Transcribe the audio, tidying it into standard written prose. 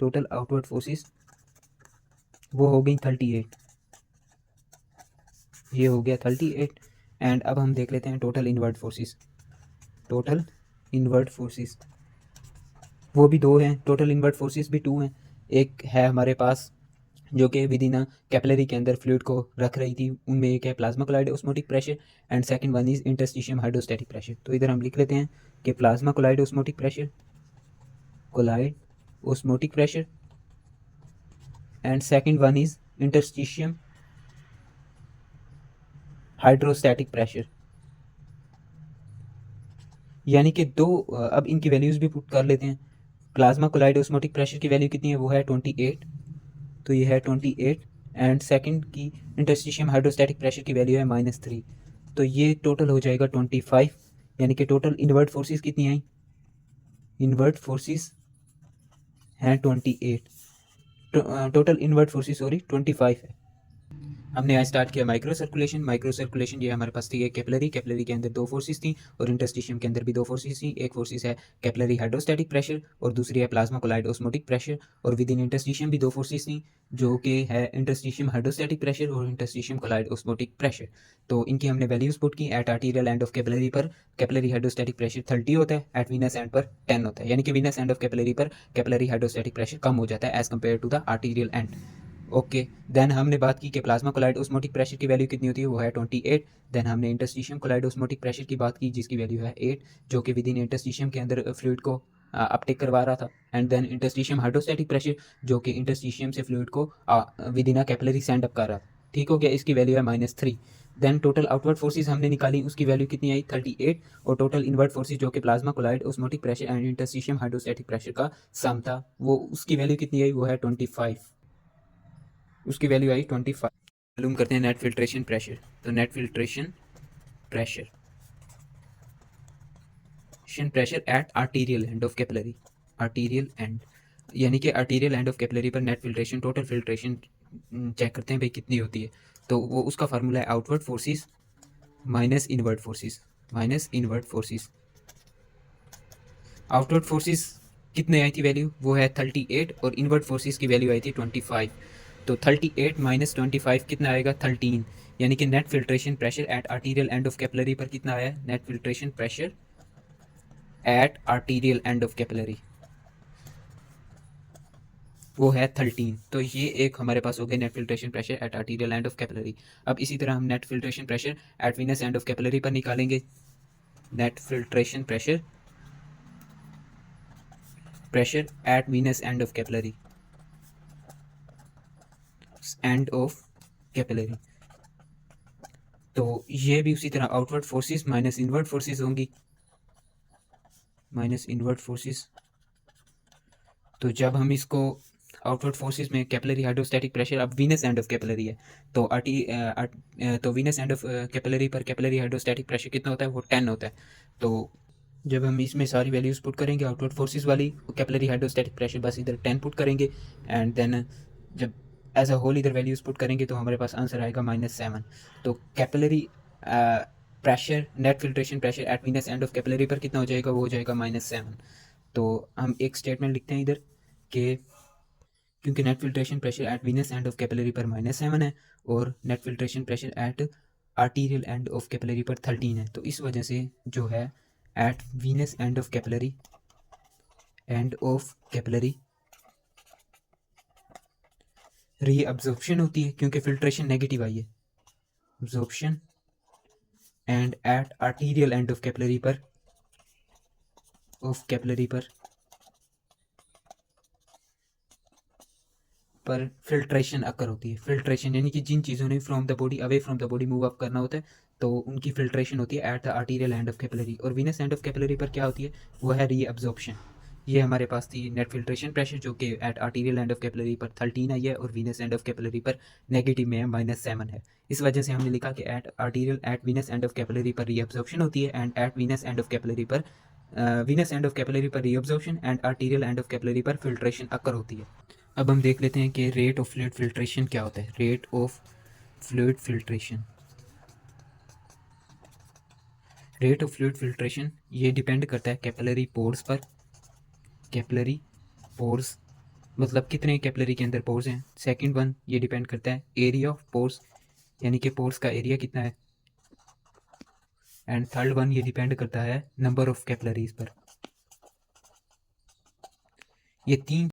Total outward forces वो हो गई 38, ये हो गया 38। एंड अब हम देख लेते हैं total inward forces. Total inward forces वो भी दो हैं, टोटल इनवर्ट फोर्सेस भी टू हैं। एक है हमारे पास जो कि विद इन कैपिलरी के अंदर फ्लूइड को रख रही थी, उनमें एक है plasma colloid osmotic pressure and second one is interstitium hydrostatic pressure. तो इधर हम लिख लेते हैं कि plasma colloid osmotic pressure, colloid osmotic pressure and second one is interstitium hydrostatic pressure. यानी कि दो अब इनकी वैल्यूज़ भी पुट कर लेते हैं। प्लाज्मा कोलाइड ऑस्मोटिक प्रेशर की वैल्यू कितनी है, वो है 28, तो ये है 28 एंड सेकंड की इंटरस्टिशियम हाइड्रोस्टैटिक प्रेशर की वैल्यू है -3, तो ये टोटल हो जाएगा 25। यानी कि टोटल इनवर्ट फोर्सेस कितनी आई, इनवर्ट फोर्सेस हैं 28, टोटल इनवर्ट फोर्सेस सॉरी 25 है। हमने आज स्टार्ट किया माइक्रो सर्कुलेशन। माइक्रो सर्कुलेशन ये हमारे पास थी एक कैपिलरी, कैपिलरी के अंदर दो फोर्सेस थी और इंटरस्टिशियम के अंदर भी दो फोर्सेस थी। एक फोर्सेस है कैपिलरी हाइड्रोस्टैटिक प्रेशर और दूसरी है प्लाज्मा कोलाइड ऑस्मोटिक प्रेशर, और विद इन इंटरस्टिशियम भी दो फोर्सेस थी जो कि है इंटरस्टिशियम हाइड्रोस्टैटिक प्रेशर और इंटरस्टिशियम कोलाइड ऑस्मोटिक प्रेशर। तो इनकी हमने वैल्यूज पुट की। At arterial end of capillary पर कैपिलरी हाइड्रोस्टैटिक प्रेशर 30 होता है, एट वीनस एंड पर 10 होता है। यानी कि वीनस एंड ऑफ कैपिलरी पर कैपिलरी हाइड्रोस्टैटिक प्रेशर कम हो जाता है as compared to the arterial end. Okay, then हमने बात की कि प्लाज्मा कोलाइड ऑस्मोटिक प्रेशर की वैल्यू कितनी होती है, वो है 28। देन हमने इंटरस्टिशियम कोलाइड ऑस्मोटिक प्रेशर की बात की जिसकी वैल्यू है 8, जो कि विद इन इंटरस्टिशियम के अंदर फ्लूइड को अपटेक करवा रहा था। And then interstitium hydrostatic pressure जो कि इंटरस्टिशियम से फ्लूइड को within a capillary send up कर रहा था। ठीक हो गया, इसकी वैल्यू है -3। देन टोटल आउटवर्ड फोर्सेस हमने निकाली, उसकी वैल्यू कितनी आई 38, और टोटल इनवर्ट फोर्सेस जो कि plasma colloid osmotic pressure and interstitium hydrostatic pressure का सम था, वो उसकी वैल्यू कितनी आई, वो है 25, उसकी वैल्यू आई 25। मालूम करते हैं नेट फिल्ट्रेशन प्रेशर। तो net filtration pressure pressure at arterial end of capillary, arterial end यानी कि आर्टीरियल एंड ऑफ कैपिलरी पर net filtration, total filtration check करते हैं भाई कितनी होती है। तो वो उसका फार्मूला है outward forces minus inward forces, minus inward forces. Outward forces कितने आई थी वैल्यू, वो है 38 और इनवर्ट फोर्सेस की वैल्यू आई थी 25। तो 38 माइनस 25 कितना आएगा 13। यानी कि net filtration pressure at arterial end of capillary पर कितना आया, net filtration pressure at arterial end of capillary वो है 13। तो ये एक हमारे पास हो गया net filtration pressure at arterial end of capillary. अब इसी तरह हम net filtration pressure at venous end of capillary पर निकालेंगे। Net filtration pressure at venous end of capillary, end of capillary. तो ये भी उसी तरह outward forces minus inward forces होंगी, माइनस इनवर्ट फोर्सेस। तो जब हम इसको आउटवर्ड फोर्सेस में कैपिलरी हाइड्रोस्टैटिक प्रेशर अब वीनस एंड ऑफ कैपिलरी है, तो तो वीनस एंड ऑफ कैपिलरी पर कैपिलरी हाइड्रोस्टैटिक प्रेशर कितना होता है, वो 10 होता है। तो जब हम इसमें सारी वैल्यूज़ पुट करेंगे आउटवर्ड फोर्सेस वाली, कैपिलरी हाइड्रोस्टैटिक प्रेशर बस इधर 10 पुट करेंगे एंड देन जब एज अ होल इधर वैल्यूज़ पुट करेंगे तो हमारे पास आंसर आएगा -7। तो capillary pressure net filtration pressure at venous end of capillary पर कितना हो जाएगा, वो हो जाएगा -7। तो हम एक स्टेटमेंट लिखते हैं इधर कि क्योंकि net filtration pressure at venous end of capillary पर -7 है और net filtration pressure at arterial end of capillary पर 13 है, तो इस वजह से जो है at venous end of capillary reabsorption होती है क्योंकि फिल्ट्रेशन नेगेटिव आई है, absorption. And at arterial end of capillary पर फिल्ट्रेशन अकर होती है। फिल्ट्रेशन यानी कि जिन चीज़ों ने from the body away from the body move up करना होता है तो उनकी फिल्ट्रेशन होती है at the arterial end of capillary. और वीनस एंड ऑफ कैपिलरी पर क्या होती है, वो है रीअब्जॉर्प्शन। ये हमारे पास थी नेट फिल्ट्रेशन प्रेशर जो कि at arterial end of capillary पर 13 आई है और वीनस एंड ऑफ कैपिलरी पर नेगेटिव में है -7 है। इस वजह से हमने लिखा कि at venous end of capillary पर रीअब्जॉर्प्शन होती है and at venous end of capillary पर reabsorption and arterial end of capillary पर फिल्ट्रेशन अकर होती है। अब हम देख लेते हैं कि रेट ऑफ फ्लूइड फिल्ट्रेशन क्या होता है। Rate of fluid filtration, rate of fluid filtration ये डिपेंड करता है कैपिलरी पोर्स पर, कैपिलरी पोर्स मतलब कितने कैपिलरी के अंदर पोर्स हैं। सेकंड वन ये डिपेंड करता है एरिया ऑफ पोर्स, यानी कि पोर्स का एरिया कितना है। एंड थर्ड वन ये डिपेंड करता है नंबर ऑफ कैपिलरीज पर। ये तीन